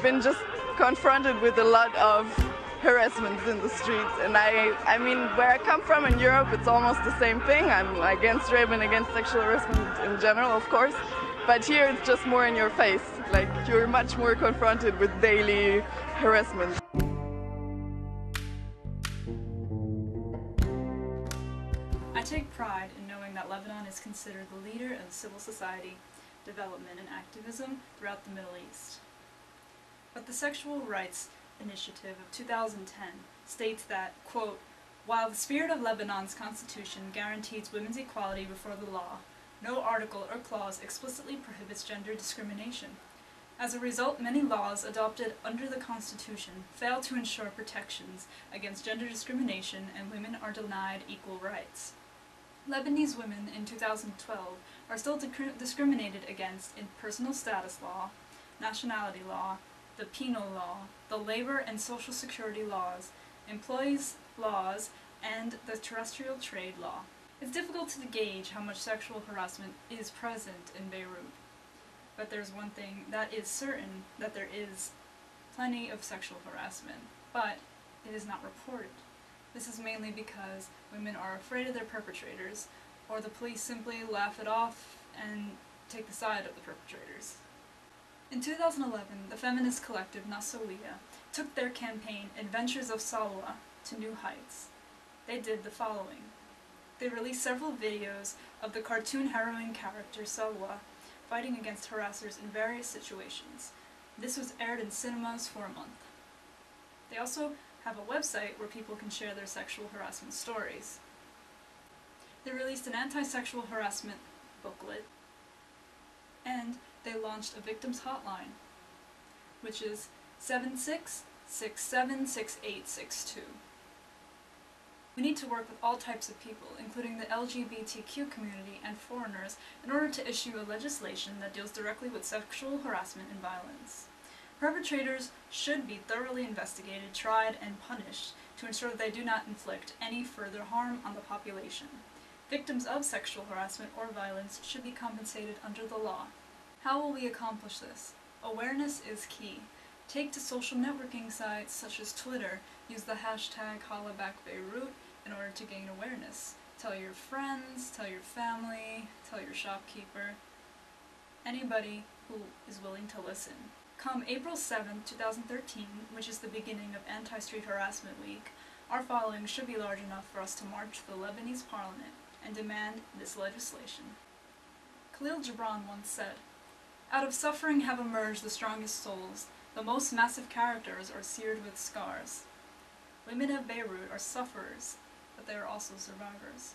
been just confronted with a lot of harassment in the streets, and I mean, where I come from in Europe, it's almost the same thing. I'm against rape and against sexual harassment in general, of course, but here it's just more in your face. Like, you're much more confronted with daily harassment. I take pride in knowing that Lebanon is considered the leader of civil society development and activism throughout the Middle East. But the Sexual Rights Initiative of 2010 states that, quote, "While the spirit of Lebanon's constitution guarantees women's equality before the law, no article or clause explicitly prohibits gender discrimination. As a result, many laws adopted under the Constitution fail to ensure protections against gender discrimination, and women are denied equal rights." Lebanese women in 2012 are still discriminated against in personal status law, nationality law, the penal law, the labor and social security laws, employees laws, and the terrestrial trade law. It's difficult to gauge how much sexual harassment is present in Beirut. But there's one thing that is certain, that there is plenty of sexual harassment, but it is not reported. This is mainly because women are afraid of their perpetrators, or the police simply laugh it off and take the side of the perpetrators. In 2011, the feminist collective Nasawiya took their campaign Adventures of Salwa to new heights. They did the following. They released several videos of the cartoon heroine character Salwa fighting against harassers in various situations. This was aired in cinemas for a month. They also have a website where people can share their sexual harassment stories. They released an anti-sexual harassment booklet, and they launched a victims hotline, which is 76676862. We need to work with all types of people, including the LGBTQ community and foreigners, in order to issue a legislation that deals directly with sexual harassment and violence. Perpetrators should be thoroughly investigated, tried, and punished to ensure that they do not inflict any further harm on the population. Victims of sexual harassment or violence should be compensated under the law. How will we accomplish this? Awareness is key. Take to social networking sites such as Twitter. Use the hashtag Hollaback Beirut in order to gain awareness. Tell your friends, tell your family, tell your shopkeeper, anybody who is willing to listen. Come April 7, 2013, which is the beginning of Anti-Street Harassment Week, our following should be large enough for us to march to the Lebanese parliament and demand this legislation. Khalil Gibran once said, "Out of suffering have emerged the strongest souls. The most massive characters are seared with scars." Women of Beirut are sufferers, but they are also survivors.